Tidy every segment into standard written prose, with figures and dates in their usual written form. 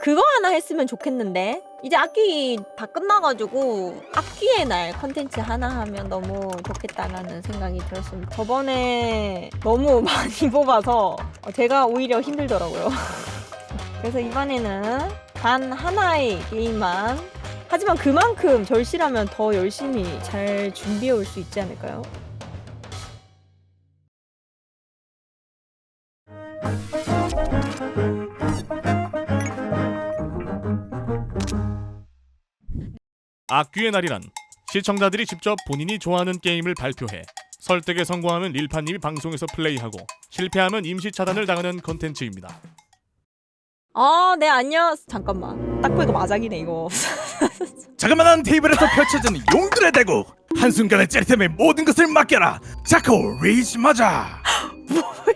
그거 하나 했으면 좋겠는데. 이제 악기 다 끝나가지고 악기의 날 컨텐츠 하나 하면 너무 좋겠다라는 생각이 들었습니다. 저번에 너무 많이 뽑아서 제가 오히려 힘들더라고요. 그래서 이번에는 단 하나의 게임만, 하지만 그만큼 절실하면 더 열심히 잘 준비해 올 수 있지 않을까요? 악귀의 날이란 시청자들이 직접 본인이 좋아하는 게임을 발표해 설득에 성공하면 릴파님이 방송에서 플레이하고 실패하면 임시 차단을 당하는 컨텐츠입니다. 네, 안녕. 잠깐만. 딱 보니까 마작이네, 이거. 자그마한 테이블에서 펼쳐지는 용들의 대국, 한순간의 찌릿함에 모든 것을 맡겨라. 자코 리치 마자.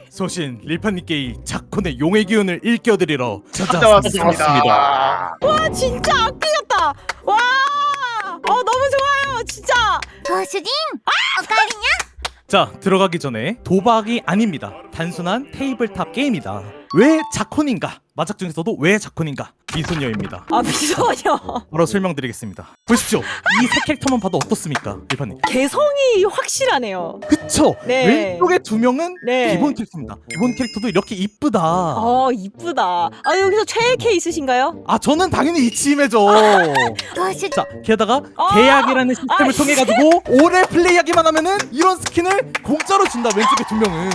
소신 릴파님께 자콘의 용의 기운을 일깨워드리러 찾아왔습니다. 와, 진짜 악기 같다. 와, 너무 좋아요, 진짜. 도수진? 어까리냐? 자, 들어가기 전에 도박이 아닙니다. 단순한 테이블탑 게임이다. 왜 자콘인가? 마작 중에서도 왜 자콘인가? 미소녀입니다. 미소녀. 바로 설명드리겠습니다. 보십시오. 이 세 캐릭터만 봐도 어떻습니까, 릴파님? 개성이 확실하네요. 그쵸? 네. 왼쪽에 두 명은 네. 기본 캐릭터입니다. 기본 캐릭터도 이렇게 이쁘다. 이쁘다. 여기서 최애 K 있으신가요? 저는 당연히 이치임이죠. 도수진? 자, 게다가 계약이라는 시스템을 통해 가지고 오래 플레이하기만 하면은 이런 스킨을 공짜로 준다. 왼쪽에 두 명은.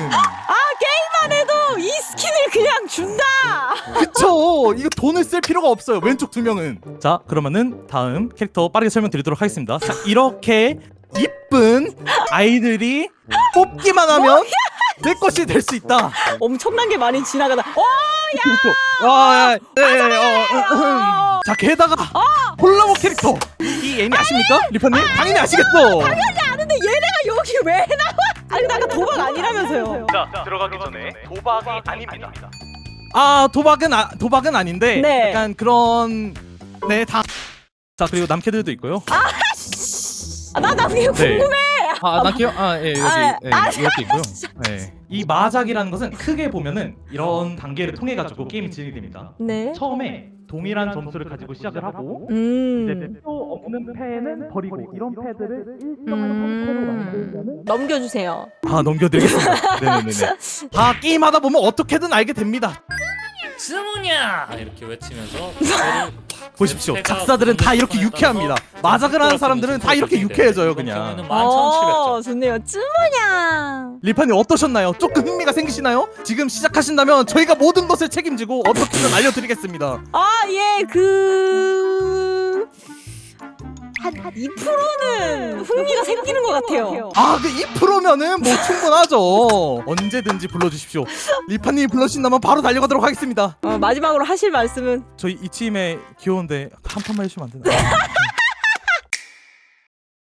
게임만 해도 이 스킨을 그냥 준다. 그쵸? 이거 돈을 쓸 필요가 없어요. 왼쪽 두 명은. 자, 그러면은 다음 캐릭터 빠르게 설명드리도록 하겠습니다. 자, 이렇게 이쁜 아이들이 뽑기만 하면 내 것이 될 수 있다. 엄청난 게 많이 지나가다. 자, 게다가 홀라모 캐릭터. 이 애니 아십니까? 리파님? 당연히 아시겠죠? 아는데 얘네가 여기 왜 나와? 아니, 나 아까 도박 아니라면서요. 자, 들어가기 전에 도박이 아닙니다. 도박은 아닌데 네. 약간 그런 자, 그리고 남캐들도 있고요. 나 그게 궁금해. 남캐요? 여기 이렇게 있고요. 네. 이 마작이라는 것은 크게 보면은 이런 단계를 통해 가지고 게임이 진행이 됩니다. 네. 처음에 동일한 점수를 가지고 시작을 하고 이제 필요 없는 패는 버리고 이런 패들을 일정한 형태로 만들면 넘겨주세요. 넘겨드리겠습니다. 네네네. 다 게임하다 보면 어떻게든 알게 됩니다. 스무냐 이렇게 외치면서 저를 보십시오. 작사들은 다 이렇게 유쾌합니다. 마작을 하는 사람들은 다 이렇게 유쾌해져요, 그냥. 11,700점. 좋네요. 쯔모냐. 리파님 어떠셨나요? 조금 흥미가 생기시나요? 지금 시작하신다면 저희가 모든 것을 책임지고 어떻게든 알려드리겠습니다. 한 2%는 흥미가 생기는 것 같아요. 그 2%면은 뭐 충분하죠. 언제든지 불러주십시오. 리파님이 불러주신다면 바로 달려가도록 하겠습니다. 마지막으로 하실 말씀은? 저희 이 팀에 귀여운데 한 판만 해주시면 안 되나요?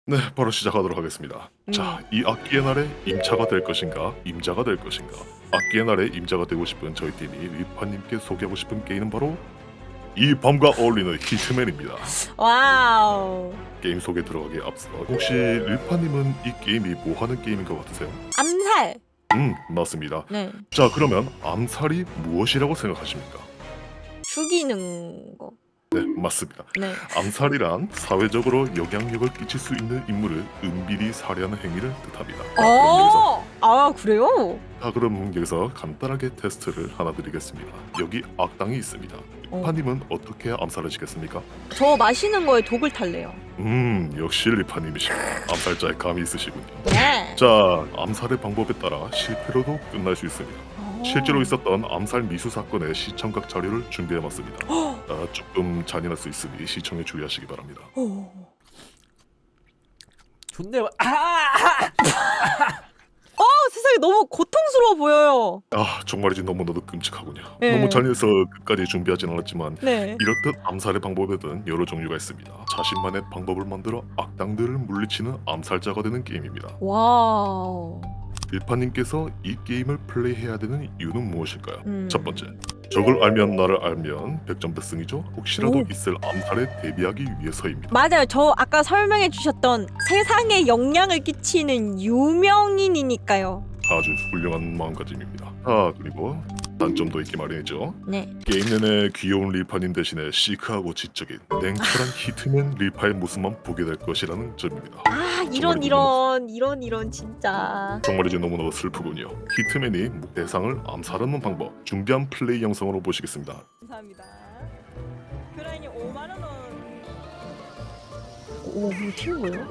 네, 바로 시작하도록 하겠습니다. 자, 이 악기의 날에 임차가 될 것인가, 임자가 될 것인가. 악기의 날에 임자가 되고 싶은 저희 팀이 리파님께 소개하고 싶은 게임은 바로 이 밤과 어울리는 히트맨입니다. 와우. 게임 소개 들어가기에 앞서 혹시 리파님은 이 게임이 뭐 하는 게임인 것 같으세요? 암살. 맞습니다. 네. 자, 그러면 암살이 무엇이라고 생각하십니까? 죽이는 거. 네, 맞습니다. 네. 암살이란 사회적으로 영향력을 끼칠 수 있는 인물을 은밀히 살해하는 행위를 뜻합니다. 그래요? 자, 그럼 여기서 간단하게 테스트를 하나 드리겠습니다. 여기 악당이 있습니다. 리파님은 어떻게 암살하시겠습니까? 저 마시는 거에 독을 탈래요. 역시 리파님이시고 암살자의 감이 있으시군요. 네. 자, 암살의 방법에 따라 실패로도 끝날 수 있습니다. 실제로 있었던 암살 미수 사건의 시청각 자료를 준비해봤습니다. 조금 잔인할 수 있으니 시청에 주의하시기 바랍니다. 좋네요. 세상에 너무 고통스러워 보여요. 정말이지 너무나도 끔찍하군요. 네. 너무 잔인해서 끝까지 준비하진 않았지만 네. 이렇듯 암살의 방법에는 여러 종류가 있습니다. 자신만의 방법을 만들어 악당들을 물리치는 암살자가 되는 게임입니다. 와우. 일파님께서 이 게임을 플레이해야 되는 이유는 무엇일까요? 첫 번째, 네. 적을 알면 나를 알면 100점 대승이죠. 혹시라도 오. 있을 암살에 대비하기 위해서입니다. 맞아요. 저 아까 설명해 주셨던 세상에 영향을 끼치는 유명인이니까요. 아주 훌륭한 마음가짐입니다. 그리고 단점도 있기 마련이죠. 네. 게임 내내 귀여운 릴파님 대신에 시크하고 지적인 냉철한 히트맨 릴파의 모습만 보게 될 것이라는 점입니다. 아 이런 진짜. 정말 이제 너무너무 슬프군요. 히트맨이 대상을 암살하는 방법 준비한 플레이 영상으로 보시겠습니다. 감사합니다. 그라인이 5만 원. 오, 뭐 튀는 거예요?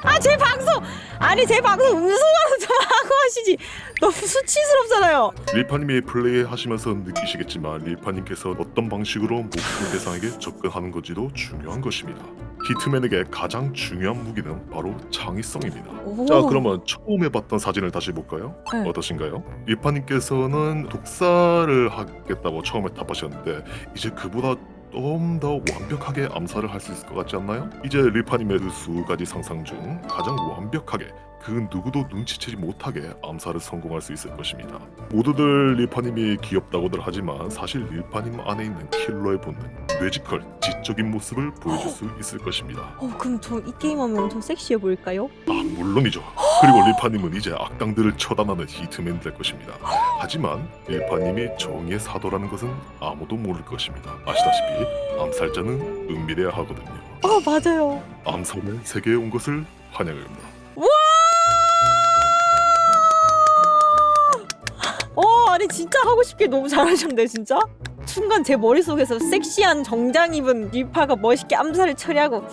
아, 제 방송! 아니, 제 방송 음소거는 좀 하고 하시지. 너무 수치스럽잖아요. 릴파님이 플레이하시면서 느끼시겠지만 릴파님께서 어떤 방식으로 목표 대상에게 접근하는 건지도 중요한 것입니다. 히트맨에게 가장 중요한 무기는 바로 창의성입니다. 오. 자, 그러면 처음 해봤던 사진을 다시 볼까요? 네. 어떠신가요? 릴파님께서는 독사를 하겠다고 처음에 답하셨는데 이제 그보다 좀 더 완벽하게 암살을 할 수 있을 것 같지 않나요? 이제 릴파님의 그 수 가지 상상 중 가장 완벽하게 그 누구도 눈치채지 못하게 암살을 성공할 수 있을 것입니다. 모두들 릴파님이 귀엽다고들 하지만 사실 릴파님 안에 있는 킬러의 본능, 뇌지컬, 지적인 모습을 보여줄 수 있을 것입니다. 그럼 저 이 게임하면 엄청 섹시해 보일까요? 아, 물론이죠. 그리고 릴파님은 이제 악당들을 처단하는 히트맨이 될 것입니다. 하지만 릴파님이 정의의 사도라는 것은 아무도 모를 것입니다. 아시다시피 암살자는 은밀해야 하거든요. 맞아요. 암살의 세계에 온 것을 환영합니다. 아니 진짜 하고 싶게 너무 잘하셨네 진짜. 순간 제 머릿속에서 섹시한 정장 입은 릴파가 멋있게 암살을 처리하고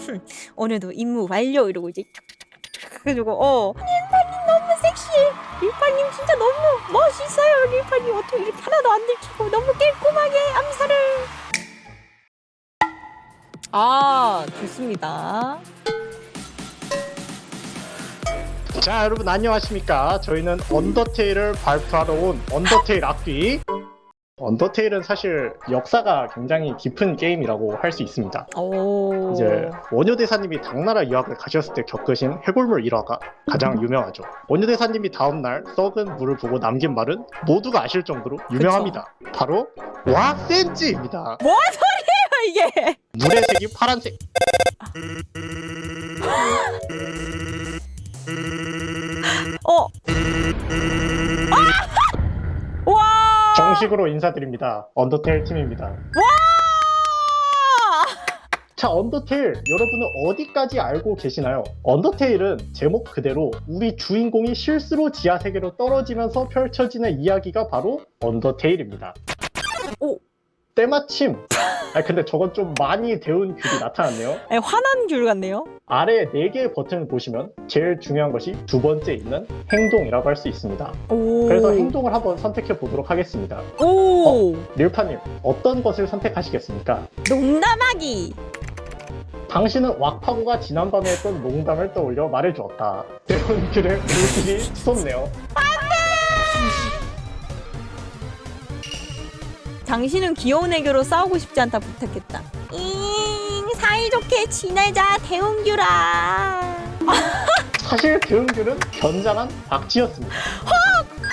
오늘도 임무 완료 이러고 이제 툭툭툭툭 해가지고 릴파님 너무 섹시해. 릴파님 진짜 너무 멋있어요. 릴파님 어떻게 이렇게 하나도 안 들키고 너무 깔끔하게 암살을. 좋습니다. 자, 여러분 안녕하십니까. 저희는 언더테일을 발표하러 온 언더테일 악귀. 언더테일은 사실 역사가 굉장히 깊은 게임이라고 할 수 있습니다. 오. 이제 원효대사님이 당나라 유학을 가셨을 때 겪으신 해골물 일화가 가장 유명하죠. 원효대사님이 다음날 썩은 물을 보고 남긴 말은 모두가 아실 정도로 유명합니다. 바로 왁센지입니다. 뭔 소리예요 이게? 물의 색이 파란색. 와. 정식으로 인사드립니다. 언더테일 팀입니다. 자, 언더테일 여러분은 어디까지 알고 계시나요? 언더테일은 제목 그대로 우리 주인공이 실수로 지하 세계로 떨어지면서 펼쳐지는 이야기가 바로 언더테일입니다. 오. 때마침 근데 저건 좀 많이 데운 귤이 나타났네요. 화난 귤 같네요. 아래 4개의 버튼을 보시면 제일 중요한 것이 두 번째 있는 행동이라고 할 수 있습니다. 오. 그래서 행동을 한번 선택해 보도록 하겠습니다. 오. 릴파님, 어떤 것을 선택하시겠습니까? 농담하기. 당신은 왁파고가 지난밤에 했던 농담을 떠올려 말해주었다. 데운 귤에 귤이 쏟네요. 당신은 귀여운 애교로 싸우고 싶지 않다 부탁했다. 사이좋게 지내자 대웅규라. 사실 데운 귤은 견장한 박쥐였습니다.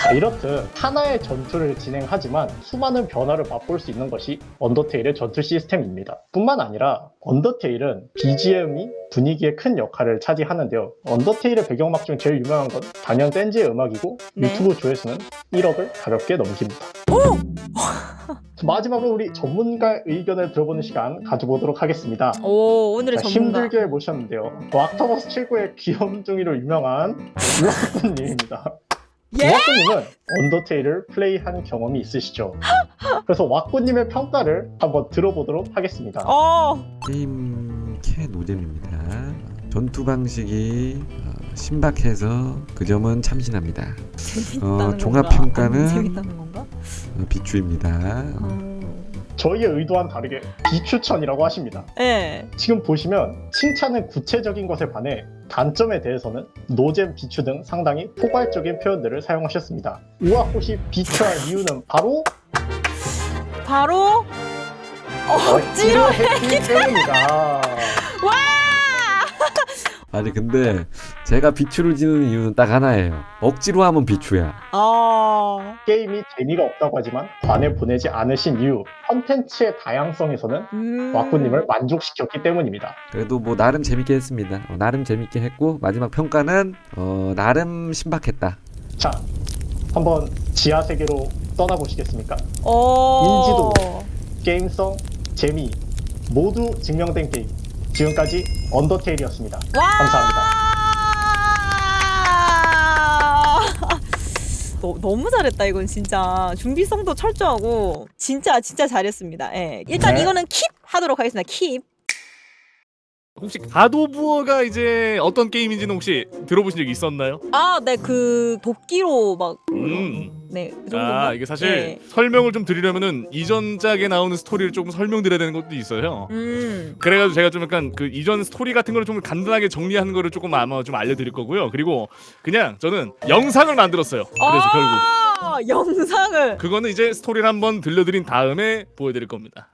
자, 이렇듯 하나의 전투를 진행하지만 수많은 변화를 맛볼 수 있는 것이 언더테일의 전투 시스템입니다. 뿐만 아니라 언더테일은 BGM이 분위기에 큰 역할을 차지하는데요. 언더테일의 배경음악 중 제일 유명한 건 단연 댄지의 음악이고 네. 유튜브 조회수는 1억을 가볍게 넘깁니다. 마지막으로 우리 전문가 의견을 들어보는 시간 가져보도록 하겠습니다. 오, 오늘의 자, 전문가. 힘들게 모셨는데요. 왁터버스 최고의 귀염둥이로 유명한 왁구님입니다. 예? 왁구님은 언더테일을 플레이한 경험이 있으시죠? 그래서 왁구님의 평가를 한번 들어보도록 하겠습니다. 게임 캐 노잼입니다. 전투 방식이 신박해서 그 점은 참신합니다. 재밌다는 종합 건가? 평가는 안 재밌다는 건가? 비추입니다. 저희의 의도와는 다르게 비추천이라고 하십니다. 네. 지금 보시면 칭찬은 구체적인 것에 반해 단점에 대해서는 노잼, 비추 등 상당히 포괄적인 표현들을 사용하셨습니다. 우아꽃이 비추할 이유는 바로 억지로 했기 때문이다. 아니 근데 제가 비추를 지는 이유는 딱 하나예요. 억지로 하면 비추야. 게임이 재미가 없다고 하지만 관에 보내지 않으신 이유, 컨텐츠의 다양성에서는 왁구님을 만족시켰기 때문입니다. 그래도 뭐 나름 재밌게 했습니다. 나름 재밌게 했고 마지막 평가는 나름 신박했다. 자, 한번 지하 세계로 떠나보시겠습니까? 어. 인지도, 게임성, 재미 모두 증명된 게임. 지금까지 언더테일이었습니다. 와. 감사합니다. 너무 잘했다 이건 진짜 준비성도 철저하고 진짜 잘했습니다. 예. 일단 네. 이거는 킵 하도록 하겠습니다. 킵. 혹시 가도부어가 이제 어떤 게임인지는 혹시 들어보신 적 있었나요? 아, 네, 그 도끼로 막 네, 그 정도인가? 아 이게 사실 네. 설명을 좀 드리려면은 이전작에 나오는 스토리를 조금 설명드려야 되는 것도 있어요. 그래가지고 제가 좀 약간 그 이전 스토리 같은 거를 좀 간단하게 정리하는 거를 조금 아마 좀 알려드릴 거고요. 그리고 그냥 저는 영상을 만들었어요. 그래서 결국 영상을. 그거는 이제 스토리를 한번 들려드린 다음에 보여드릴 겁니다.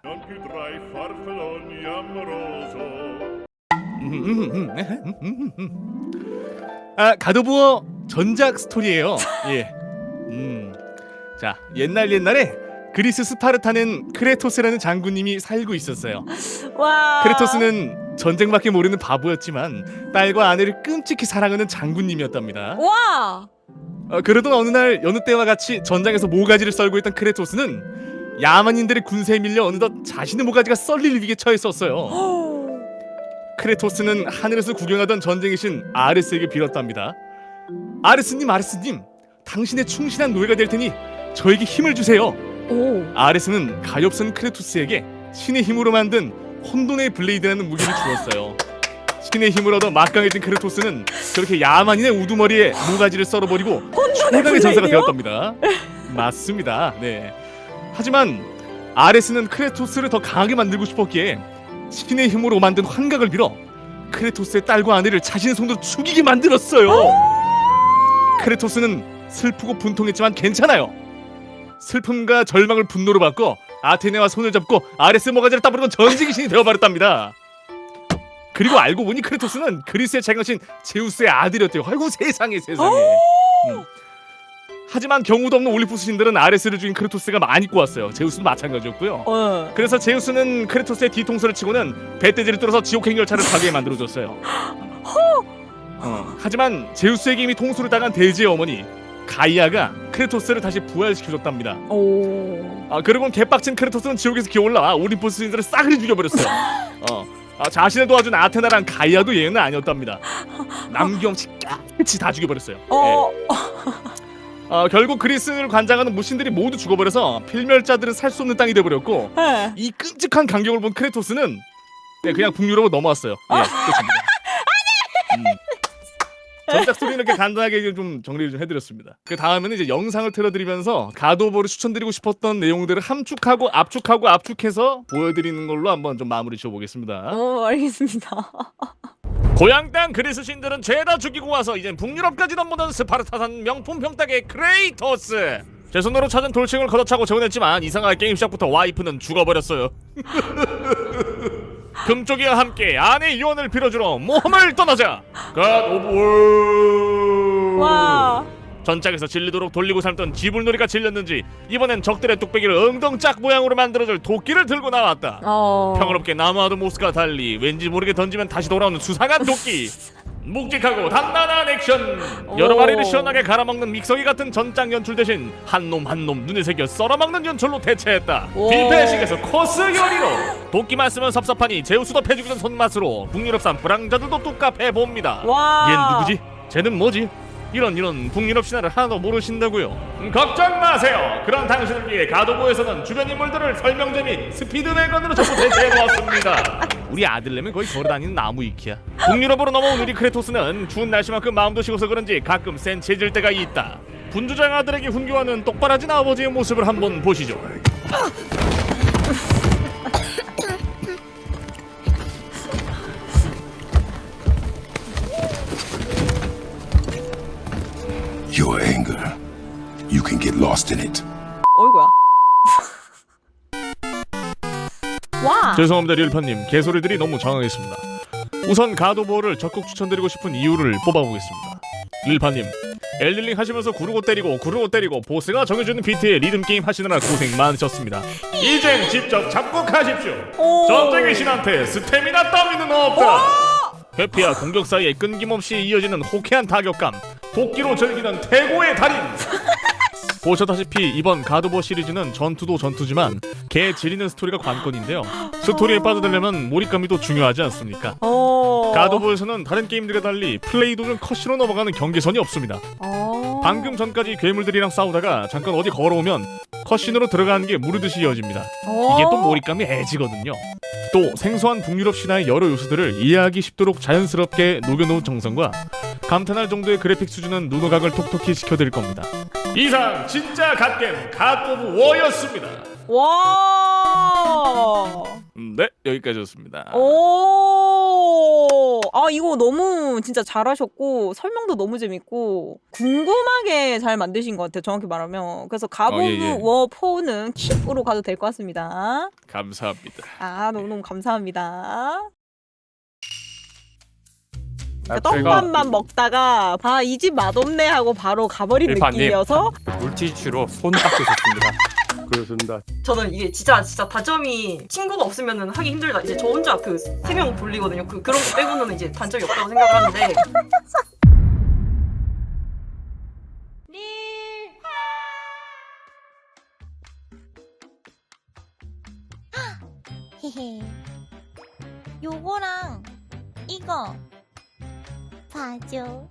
아 가도부어 전작 스토리예요. 예. 자 옛날에 그리스 스파르타는 크레토스라는 장군님이 살고 있었어요. 와. 크레토스는 전쟁밖에 모르는 바보였지만 딸과 아내를 끔찍히 사랑하는 장군님이었답니다. 와. 그러던 어느 날 여느 때와 같이 전장에서 모가지를 썰고 있던 크레토스는 야만인들의 군세에 밀려 어느덧 자신의 모가지가 썰릴 위기에 처했었어요. 크레토스는 하늘에서 구경하던 전쟁의 신 아레스에게 빌었답니다. 아레스님, 당신의 충실한 노예가 될 테니 저에게 힘을 주세요. 오. 아레스는 가엾은 크레토스에게 신의 힘으로 만든 혼돈의 블레이드라는 무기를 주었어요. 신의 힘을 얻어 막강해진 크레토스는 그렇게 야만인의 우두머리에 모가지를 썰어버리고 최강의 전사가 되었답니다. 맞습니다. 네. 하지만 아레스는 크레토스를 더 강하게 만들고 싶었기에 신의 힘으로 만든 환각을 빌어 크레토스의 딸과 아내를 자신의 손으로 죽이게 만들었어요. 크레토스는 슬프고 분통했지만 괜찮아요. 슬픔과 절망을 분노로 바꿔 아테네와 손을 잡고 아레스 모가지를 따버리고 전쟁의 신이 되어버렸답니다. 그리고 알고 보니 크레토스는 그리스의 장신 제우스의 아들이었대요. 아이고 세상에. 하지만 경우도 없는 올림푸스 신들은 아레스를 죽인 크레토스가 많이 꼬았어요. 제우스도 마찬가지였고요. 그래서 제우스는 크레토스의 뒤통수를 치고는 배돼지를 뚫어서 지옥행 열차를 타게 만들어줬어요. 하지만 제우스에게 이미 통수를 당한 돼지의 어머니 가이아가 크레토스를 다시 부활시켜줬답니다. 그리고 개빡친 크레토스는 지옥에서 기어올라 올림푸스 신들을 싸그리 죽여버렸어요. 자신을 도와준 아테나랑 가이아도 예외는 아니었답니다. 남김없이 깨끗이 다 죽여버렸어요. 결국 그리스를 관장하는 무신들이 모두 죽어버려서 필멸자들은 살 수 없는 땅이 돼버렸고 이 끔찍한 광경을 본 크레토스는 그냥 북유럽으로 넘어왔어요. 끝입니다. 전작 스토리는 이렇게 간단하게 좀 정리를 좀 해드렸습니다. 그 다음에는 이제 영상을 틀어드리면서 가도버를 추천드리고 싶었던 내용들을 함축하고 압축해서 보여드리는 걸로 한번 좀 마무리 지어보겠습니다. 알겠습니다. 고향 땅 그리스 신들은 죄다 죽이고 와서 이젠 북유럽까지 넘보던 스파르타산 명품 병따개 크레이토스. 제 손으로 찾은 돌칭을 걷어차고 재혼했지만 이상하게 게임 시작부터 와이프는 죽어버렸어요. 금쪽이와 함께 아내 유언을 빌어주러 모험을 떠나자. God of War. 와. 전작에서 질리도록 돌리고 삶던 지불놀이가 질렸는지 이번엔 적들의 뚝배기를 엉덩짝 모양으로 만들어줄 도끼를 들고 나왔다. 평화롭게 남아도 모스가 달리 왠지 모르게 던지면 다시 돌아오는 수상한 도끼. 묵직하고 단단한 액션. 여러 마리를 시원하게 갈아먹는 믹서기 같은 전장 연출 대신 한 놈 눈에 새겨 썰어먹는 연출로 대체했다. 뷔페식에서 코스 요리로. 도끼만 쓰면 섭섭하니 제우스도 패주기는 손맛으로 북유럽산 불황자들도 뚝갑 해봅니다. 얜 누구지? 쟤는 뭐지? 이런 북유럽 신화를 하나도 모르신다고요? 걱정 마세요. 그런 당신을 위해 가도부에서는 주변 인물들을 설명제 및 스피드웨건으로 전부 대체해놓았습니다. 우리 아들내면 거의 걸어다니는 나무 위키야. 북유럽으로 넘어온 우리 크레토스는 추운 날씨만큼 마음도 식어서 그런지 가끔 센 체질 때가 있다. 분주장 아들에게 훈교하는 똑바라진 아버지의 모습을 한번 보시죠. Your anger, you can get lost in it. 어이구야. 와. 죄송합니다 릴파님, 개소리들이 너무 장황했습니다. 우선 가도보를 적극 추천드리고 싶은 이유를 뽑아보겠습니다. 릴파님, 엘들링 하시면서 구르고 때리고 보스가 정해주는 비트에 리듬 게임 하시느라 고생 많으셨습니다. 이젠 직접 잡고 가십시오. 전쟁의 신한테 스태미나 따위는 없다. 회피와 공격 사이에 끊김없이 이어지는 호쾌한 타격감, 도끼로 즐기는 태고의 달인. 보셨다시피 이번 가드오버 시리즈는 전투도 전투지만 개 지리는 스토리가 관건인데요. 스토리에 빠져들려면 몰입감이 더 중요하지 않습니까? 가드오버에서는 다른 게임들과 달리 플레이 도중 컷으로 넘어가는 경계선이 없습니다. 방금 전까지 괴물들이랑 싸우다가 잠깐 어디 걸어오면 컷신으로 들어가는 게 무르듯이 이어집니다. 이게 또 몰입감이 애지거든요. 또 생소한 북유럽 신화의 여러 요소들을 이해하기 쉽도록 자연스럽게 녹여놓은 정성과 감탄할 정도의 그래픽 수준은 눈호각을 톡톡히 시켜드릴 겁니다. 이상 진짜 갓겜 갓 오브 워였습니다. 와. 네, 여기까지였습니다. 오. 아, 이거 너무 진짜 잘하셨고 설명도 너무 재밌고 궁금하게 잘 만드신 것 같아요. 정확히 말하면. 그래서 가보브 예. 워 4는 킵으로 가도 될 것 같습니다. 감사합니다. 아, 너무너무 감사합니다. 제가 떡밥만 먹다가 아, 이 집 맛없네 하고 바로 가버린 일반님. 느낌이어서 물티슈로 손 닦으셨습니다. 그렇습니다. 저는 이게 진짜 단점이 친구가 없으면은 하기 힘들다. 이제 저 혼자 그 3명 돌리거든요. 그런 거 빼고는 이제 단점이 없다고 생각을 하는데. 헤헤. 요거랑 이거 봐줘.